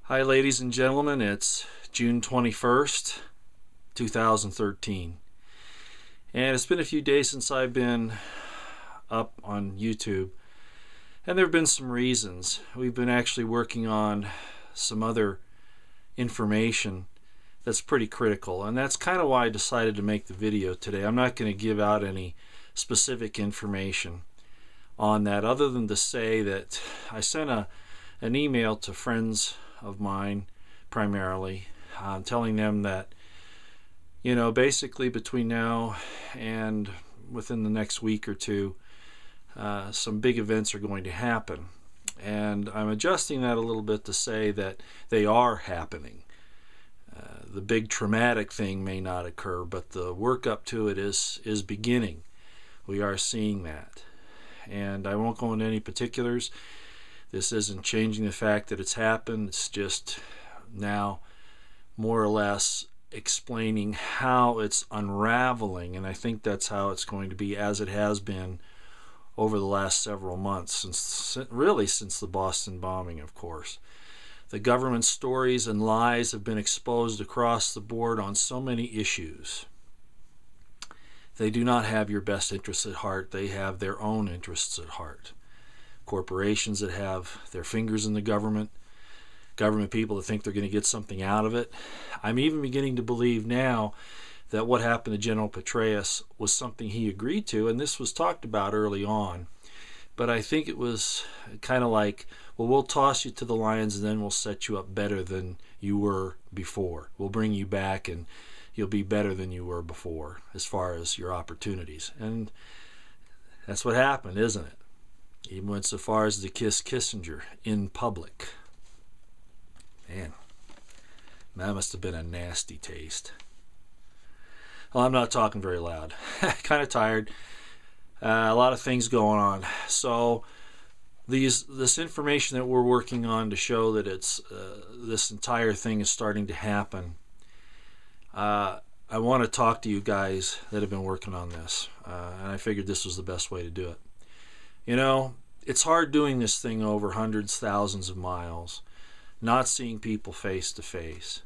Hi ladies and gentlemen, it's June 21st, 2013, and it's been a few days since I've been up on YouTube, and there have been some reasons. We've been actually working on some other information that's pretty critical, and that's kind of why I decided to make the video today. I'm not going to give out any specific information on that other than to say that I sent an email to friends of mine primarily, telling them that, basically between now and within the next week or two, some big events are going to happen. And I'm adjusting that a little bit to say that they are happening. The big traumatic thing may not occur, but the work up to it is beginning. We are seeing that. And I won't go into any particulars. This isn't changing the fact that it's happened. It's just now more or less explaining how it's unraveling, and I think that's how it's going to be, as it has been over the last several months, since the Boston bombing, of course. The government stories and lies have been exposed across the board on so many issues. They do not have your best interests at heart. They have their own interests at heart. Corporations that have their fingers in the government people that think they're going to get something out of it. I'm even beginning to believe now that what happened to General Petraeus was something he agreed to, and this was talked about early on. But I think it was kind of like, well, we'll toss you to the lions and then we'll set you up better than you were before. We'll bring you back and you'll be better than you were before as far as your opportunities. And that's what happened, isn't it? Even went so far as to kiss Kissinger in public. Man, that must have been a nasty taste. Well, I'm not talking very loud. Kind of tired. A lot of things going on. So this information that we're working on to show that it's this entire thing is starting to happen. I want to talk to you guys that have been working on this, and I figured this was the best way to do it. It's hard doing this thing over hundreds, thousands of miles, not seeing people face to face.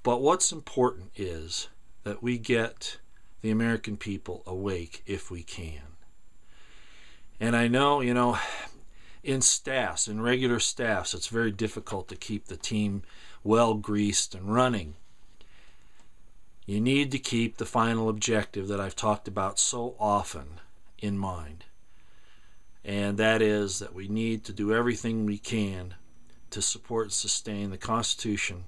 But what's important is that we get the American people awake if we can. And I know, in staffs, in regular staffs, it's very difficult to keep the team well greased and running. You need to keep the final objective that I've talked about so often in mind. And that is that we need to do everything we can to support and sustain the Constitution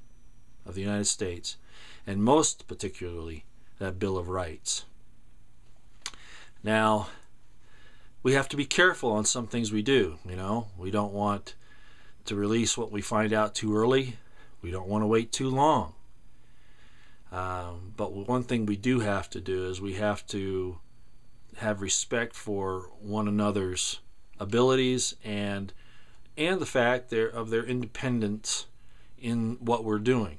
of the United States, and most particularly that Bill of Rights. Now, we have to be careful on some things we do. We don't want to release what we find out too early. We don't want to wait too long. But one thing we do have to do is we have to have respect for one another's abilities and the fact of their independence in what we're doing.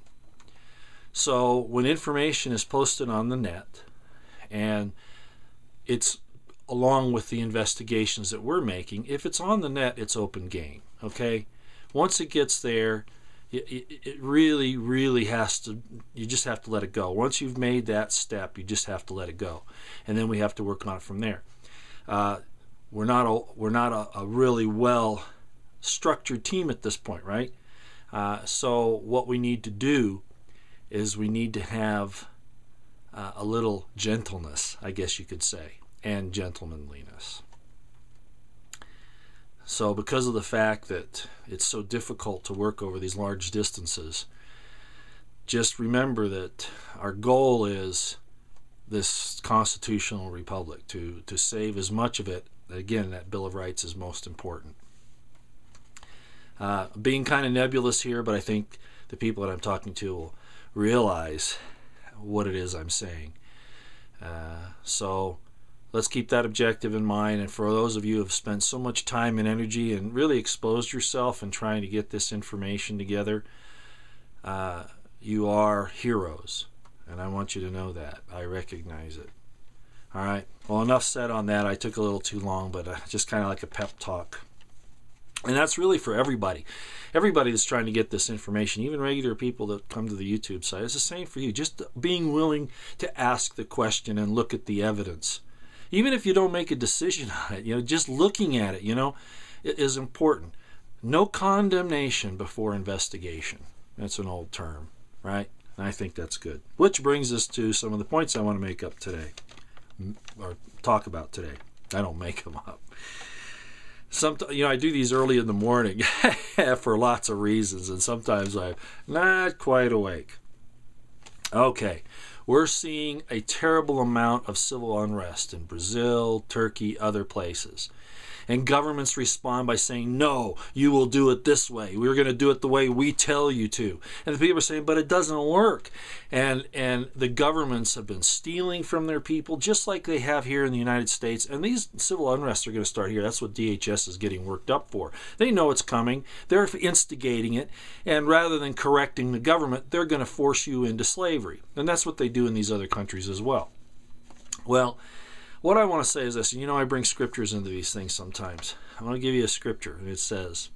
So when information is posted on the net, and it's along with the investigations that we're making, if it's on the net, it's open game. Okay? Once it gets there, it really, really has to, you just have to let it go. Once you've made that step, you just have to let it go. And then we have to work on it from there. We're not a really well structured team at this point, right? So what we need to do is we need to have a little gentleness, I guess you could say, and gentlemanliness. So because of the fact that it's so difficult to work over these large distances, just remember that our goal is this constitutional republic, to save as much of it. Again, that Bill of Rights is most important. Being kind of nebulous here, but I think the people that I'm talking to will realize what it is I'm saying. So let's keep that objective in mind. And for those of you who have spent so much time and energy and really exposed yourself in trying to get this information together, you are heroes. And I want you to know that. I recognize it. All right. Well, enough said on that. I took a little too long, but just kind of like a pep talk. And that's really for everybody. Everybody that's trying to get this information, even regular people that come to the YouTube site, it's the same for you. Just being willing to ask the question and look at the evidence. Even if you don't make a decision on it, just looking at it, it is important. No condemnation before investigation. That's an old term, right? And I think that's good. Which brings us to some of the points I want to make up today, or talk about today. I don't make them up. I do these early in the morning for lots of reasons, and sometimes I'm not quite awake. Okay, we're seeing a terrible amount of civil unrest in Brazil, Turkey, other places. And governments respond by saying, no, you will do it this way. We're going to do it the way we tell you to. And the people are saying, but it doesn't work. And the governments have been stealing from their people, just like they have here in the United States. And these civil unrests are going to start here. That's what DHS is getting worked up for. They know it's coming. They're instigating it. And rather than correcting the government, they're going to force you into slavery. And that's what they do in these other countries as well. Well, what I want to say is this, I bring scriptures into these things sometimes. I want to give you a scripture, and it says,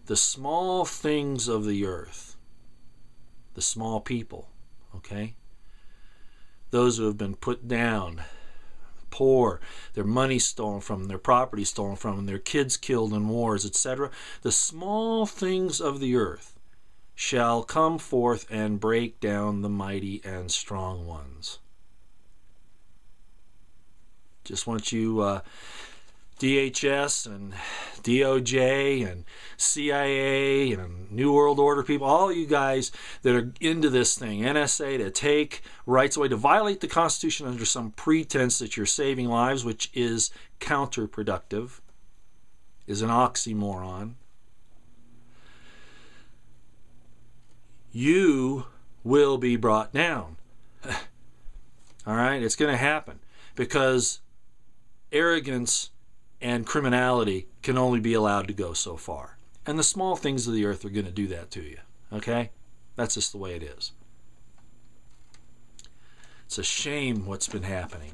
the small things of the earth, the small people, okay? Those who have been put down, poor, their money stolen from them, their property stolen from them, their kids killed in wars, etc. The small things of the earth shall come forth and break down the mighty and strong ones. Just want you, DHS and DOJ and CIA and New World Order people, all you guys that are into this thing, NSA, to take rights away, to violate the Constitution under some pretense that you're saving lives, which is counterproductive, is an oxymoron. You will be brought down. All right? It's going to happen because arrogance and criminality can only be allowed to go so far. And the small things of the earth are going to do that to you. Okay? That's just the way it is. It's a shame what's been happening.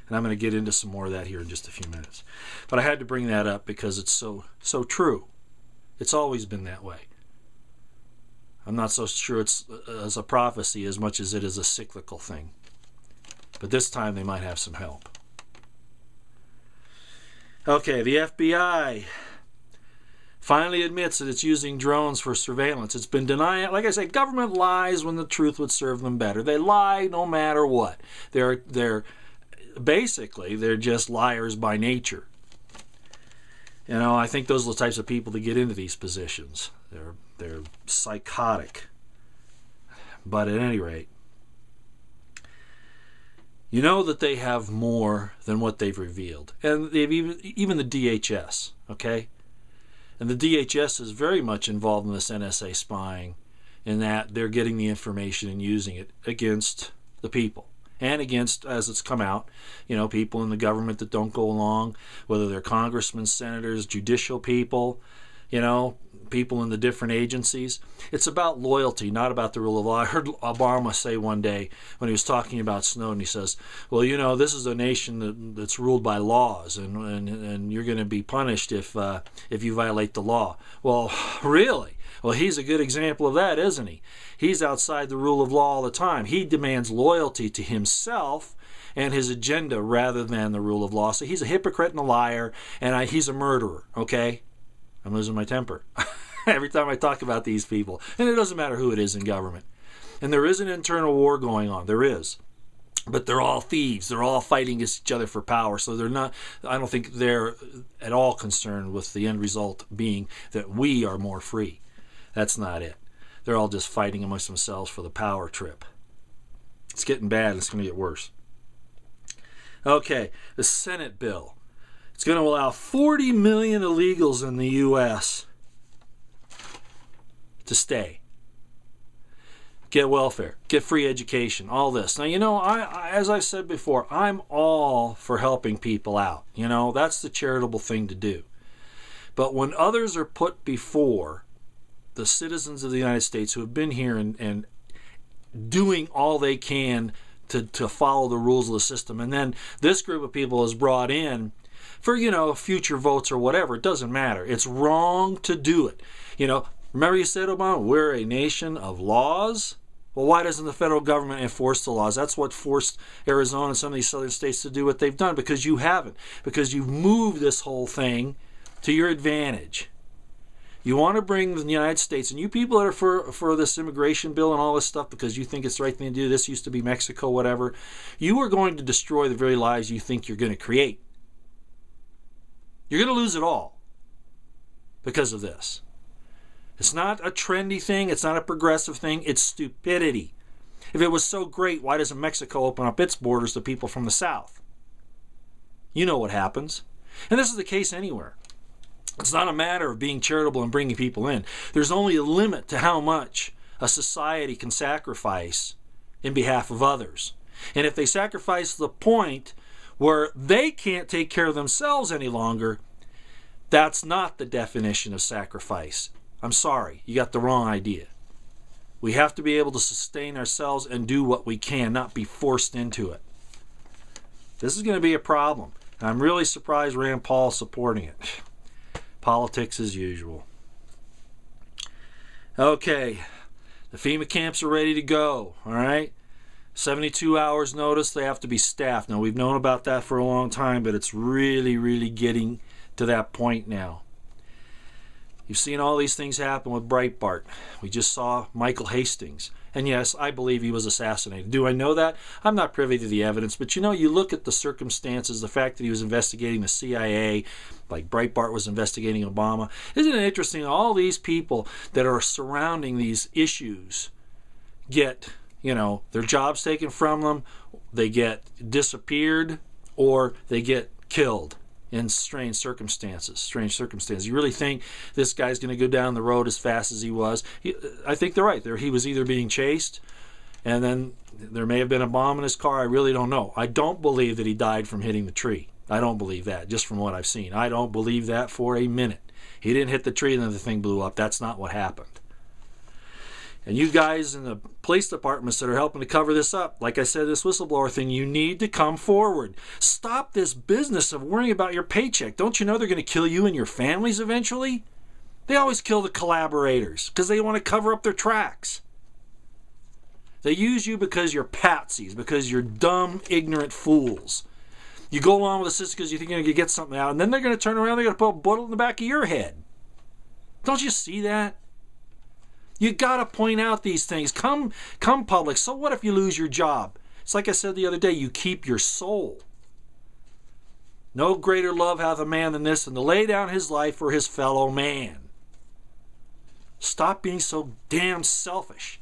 And I'm going to get into some more of that here in just a few minutes. But I had to bring that up because it's so true. It's always been that way. I'm not so sure it's as a prophecy as much as it is a cyclical thing. But this time they might have some help. Okay, the FBI finally admits that it's using drones for surveillance. It's been denied. Like I said, government lies when the truth would serve them better. They lie no matter what. They're basically just liars by nature. I think those are the types of people that get into these positions. They're psychotic. But at any rate, you know that they have more than what they've revealed. And they've even the DHS, okay? And the DHS is very much involved in this NSA spying, in that they're getting the information and using it against the people. And against, as it's come out, people in the government that don't go along, whether they're congressmen, senators, judicial people, people in the different agencies. It's about loyalty, not about the rule of law. I heard Obama say one day when he was talking about Snowden, he says, well, this is a nation that's ruled by laws, and you're going to be punished if you violate the law. Well, really? Well, he's a good example of that, isn't he? He's outside the rule of law all the time. He demands loyalty to himself and his agenda rather than the rule of law. So he's a hypocrite and a liar, and he's a murderer, okay? I'm losing my temper every time I talk about these people. And it doesn't matter who it is in government. And there is an internal war going on. There is. But they're all thieves. They're all fighting against each other for power. So I don't think they're at all concerned with the end result being that we are more free. That's not it. They're all just fighting amongst themselves for the power trip. It's getting bad. It's going to get worse. Okay, the Senate bill. It's going to allow 40 million illegals in the U.S. to stay. Get welfare, get free education, all this. Now, as I said before, I'm all for helping people out. That's the charitable thing to do. But when others are put before the citizens of the United States who have been here and doing all they can to follow the rules of the system, and then this group of people is brought in for, future votes or whatever. It doesn't matter. It's wrong to do it. Remember you said, Obama, we're a nation of laws? Well, why doesn't the federal government enforce the laws? That's what forced Arizona and some of these southern states to do what they've done, because you haven't. Because you've moved this whole thing to your advantage. You want to bring the United States, and you people that are for this immigration bill and all this stuff because you think it's the right thing to do, this used to be Mexico, whatever, you are going to destroy the very lives you think you're going to create. You're going to lose it all because of this. It's not a trendy thing. It's not a progressive thing. It's stupidity. If it was so great, why doesn't Mexico open up its borders to people from the south? You know what happens. And this is the case anywhere. It's not a matter of being charitable and bringing people in. There's only a limit to how much a society can sacrifice in behalf of others. And if they sacrifice to the point where they can't take care of themselves any longer, that's not the definition of sacrifice. I'm sorry, you got the wrong idea. We have to be able to sustain ourselves and do what we can, not be forced into it. This is going to be a problem. I'm really surprised Rand Paul's supporting it. Politics as usual. Okay, the FEMA camps are ready to go, all right? 72 hours notice, they have to be staffed. Now, we've known about that for a long time, but it's really, really getting to that point now. You've seen all these things happen with Breitbart. We just saw Michael Hastings. And yes, I believe he was assassinated. Do I know that? I'm not privy to the evidence. But you look at the circumstances, the fact that he was investigating the CIA, like Breitbart was investigating Obama. Isn't it interesting? All these people that are surrounding these issues get, their jobs taken from them, they get disappeared, or they get killed in strange circumstances. You really think this guy's going to go down the road as fast as he was? I think they're right. He was either being chased, and then there may have been a bomb in his car. I really don't know. I don't believe that he died from hitting the tree. I don't believe that, just from what I've seen. I don't believe that for a minute. He didn't hit the tree and then the thing blew up. That's not what happened. And you guys in the police departments that are helping to cover this up, like I said, this whistleblower thing, you need to come forward. Stop this business of worrying about your paycheck. Don't you know they're going to kill you and your families eventually? They always kill the collaborators because they want to cover up their tracks. They use you because you're patsies, because you're dumb, ignorant fools. You go along with the system because you think you're going to get something out, and then they're going to turn around, they're going to put a bullet in the back of your head. Don't you see that? You got to point out these things. Come public. So what if you lose your job? It's like I said the other day, you keep your soul. No greater love hath a man than this, than to lay down his life for his fellow man. Stop being so damn selfish.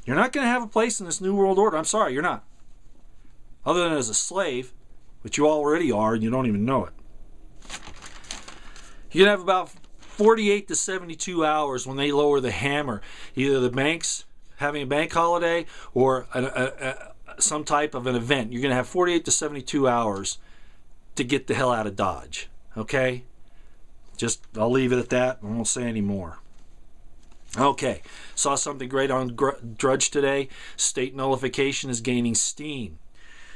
You're not going to have a place in this new world order. I'm sorry, you're not. Other than as a slave, which you already are and you don't even know it. You're going to have about 48 to 72 hours when they lower the hammer. Either the banks having a bank holiday or some type of an event. You're going to have 48 to 72 hours to get the hell out of Dodge. Okay? I'll leave it at that. I won't say any more. Okay. Saw something great on Drudge today. State nullification is gaining steam.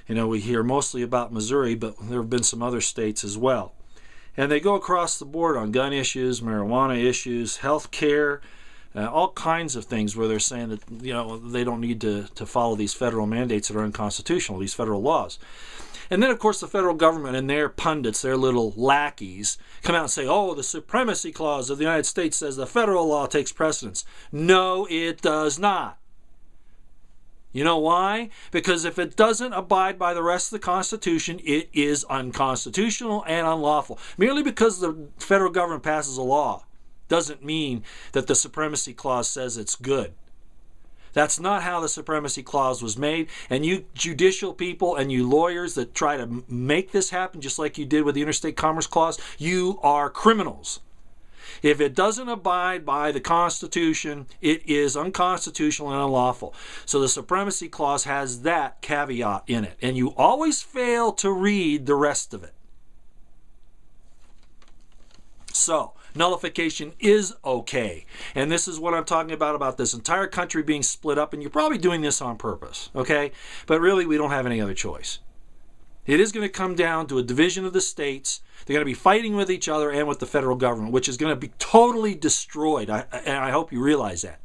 We hear mostly about Missouri, but there have been some other states as well. And they go across the board on gun issues, marijuana issues, health care, all kinds of things where they're saying that they don't need to follow these federal mandates that are unconstitutional, these federal laws. And then, of course, the federal government and their pundits, their little lackeys, come out and say, oh, the Supremacy Clause of the United States says the federal law takes precedence. No, it does not. You know why? Because if it doesn't abide by the rest of the Constitution, it is unconstitutional and unlawful. Merely because the federal government passes a law doesn't mean that the Supremacy Clause says it's good. That's not how the Supremacy Clause was made. And you judicial people and you lawyers that try to make this happen, just like you did with the Interstate Commerce Clause, you are criminals. If it doesn't abide by the Constitution, it is unconstitutional and unlawful. So the Supremacy Clause has that caveat in it. And you always fail to read the rest of it. So, nullification is okay. And this is what I'm talking about this entire country being split up. And you're probably doing this on purpose, okay? But really, we don't have any other choice. It is going to come down to a division of the states. They're going to be fighting with each other and with the federal government, which is going to be totally destroyed. And I hope you realize that.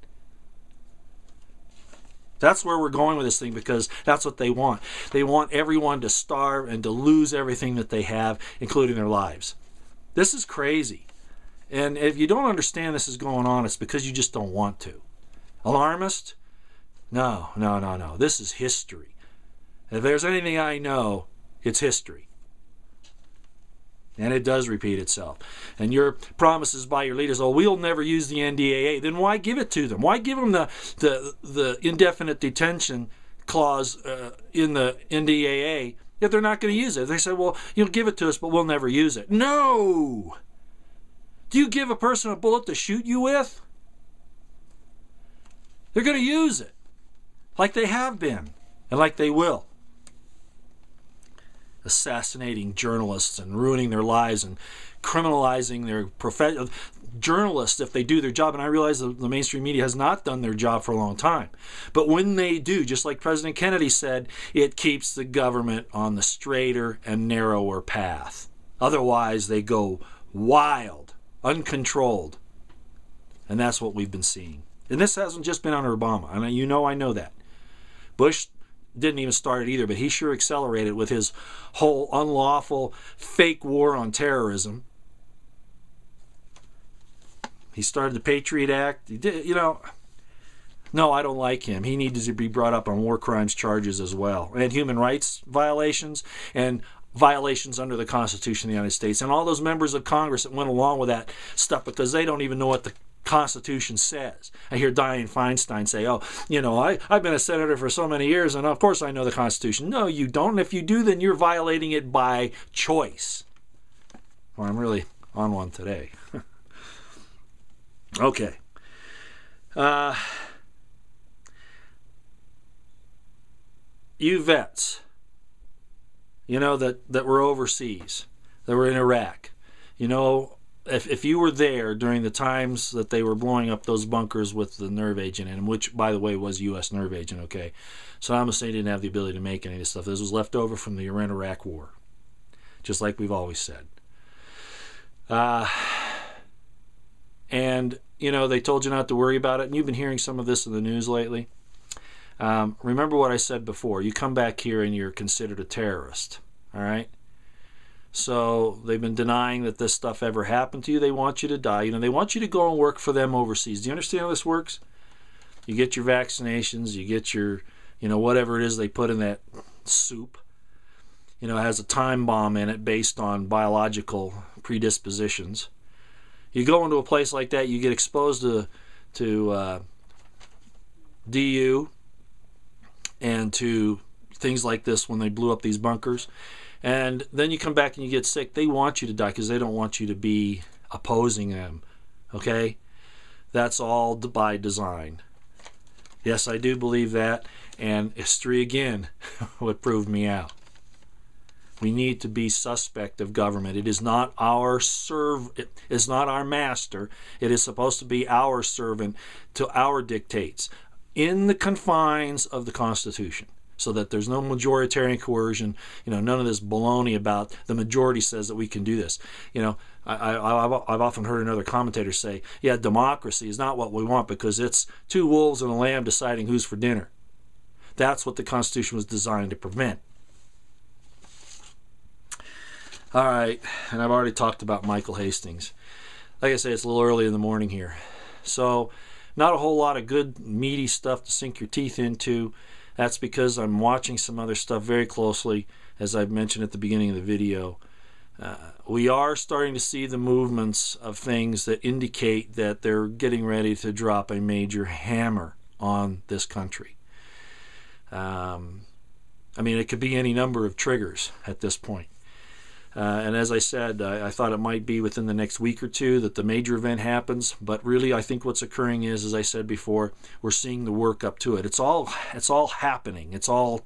That's where we're going with this thing, because that's what they want. They want everyone to starve and to lose everything that they have, including their lives. This is crazy. And if you don't understand this is going on, it's because you just don't want to. Alarmist? No. This is history. If there's anything I know, it's history. And it does repeat itself. And your promises by your leaders, oh, we'll never use the NDAA. Then why give it to them? Why give them the indefinite detention clause in the NDAA if they're not going to use it? They say, well, you'll give it to us, but we'll never use it. No! Do you give a person a bullet to shoot you with? They're going to use it. Like they have been. And like they will. Assassinating journalists and ruining their lives and criminalizing their profession. Journalists, if they do their job, and I realize the mainstream media has not done their job for a long time, but when they do, just like President Kennedy said, it keeps the government on the straighter and narrower path. Otherwise, they go wild, uncontrolled. And that's what we've been seeing. And this hasn't just been under Obama. I mean, I know that. Bush didn't even start it either, but he sure accelerated with his whole unlawful fake war on terrorism. He started the Patriot Act. He did, no, I don't like him. He needs to be brought up on war crimes charges as well, and human rights violations and violations under the Constitution of the United States, and all those members of Congress that went along with that stuff because they don't even know what the Constitution says. I hear Dianne Feinstein say, I've been a senator for so many years, and of course I know the Constitution. No, you don't. And if you do, then you're violating it by choice. Well, I'm really on one today. Okay. You vets, that were overseas, that were in Iraq, if you were there during the times that they were blowing up those bunkers with the nerve agent in them, which, by the way, was U.S. nerve agent, okay? Saddam Hussein didn't have the ability to make any of this stuff. This was left over from the Iran-Iraq war, just like we've always said. And, they told you not to worry about it, and you've been hearing some of this in the news lately. Remember what I said before. You come back here and you're considered a terrorist, all right? So they've been denying that this stuff ever happened to you. They want you to die. They want you to go and work for them overseas. Do you understand how this works? You get your vaccinations. You get your, whatever it is they put in that soup. It has a time bomb in it based on biological predispositions. You go into a place like that, you get exposed to DU and to things like this when they blew up these bunkers. And then you come back and you get sick. They want you to die because they don't want you to be opposing them. Okay? That's all by design. Yes, I do believe that. And history, again, would prove me out. We need to be suspect of government. It is not our it is not our master. It is supposed to be our servant to our dictates in the confines of the Constitution, so that there's no majoritarian coercion, none of this baloney about the majority says that we can do this. I've often heard another commentator say, yeah, democracy is not what we want because it's two wolves and a lamb deciding who's for dinner. That's what the Constitution was designed to prevent. All right, and I've already talked about Michael Hastings. Like I say, it's a little early in the morning here. So, not a whole lot of good, meaty stuff to sink your teeth into. That's because I'm watching some other stuff very closely, as I've mentioned at the beginning of the video. We are starting to see the movements of things that indicate that they're getting ready to drop a major hammer on this country. It could be any number of triggers at this point. And as I said, I thought it might be within the next week or two that the major event happens. But really, I think what's occurring is, as I said before, we're seeing the work up to it. It's all happening. It's all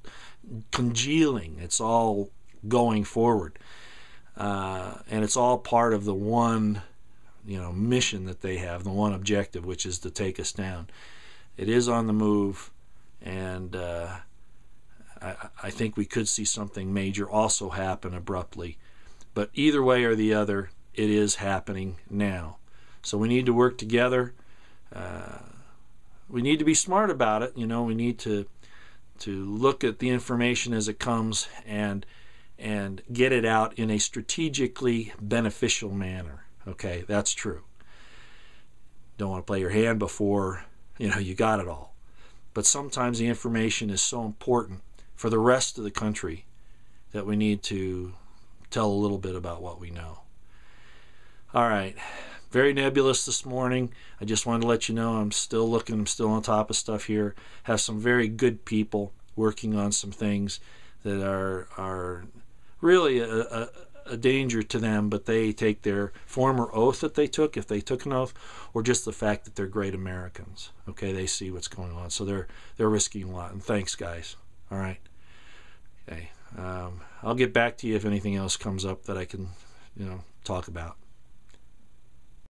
congealing. It's all going forward. And it's all part of the one, mission that they have, the one objective, which is to take us down. It is on the move, and I think we could see something major also happen abruptly. But either way or the other, it is happening now. So we need to work together. We need to be smart about it. You know, we need to look at the information as it comes and get it out in a strategically beneficial manner. Okay, that's true. Don't want to play your hand before, you know, you got it all. But sometimes the information is so important for the rest of the country that we need to tell a little bit about what we know. All right. Very nebulous this morning. I just wanted to let you know I'm still looking, I'm still on top of stuff here. Have some very good people working on some things that are really a danger to them, but they take their former oath that they took, if they took an oath, or just the fact that they're great Americans. Okay, they see what's going on, so they're risking a lot. And thanks, guys. All right. Okay. I'll get back to you if anything else comes up that I can, talk about.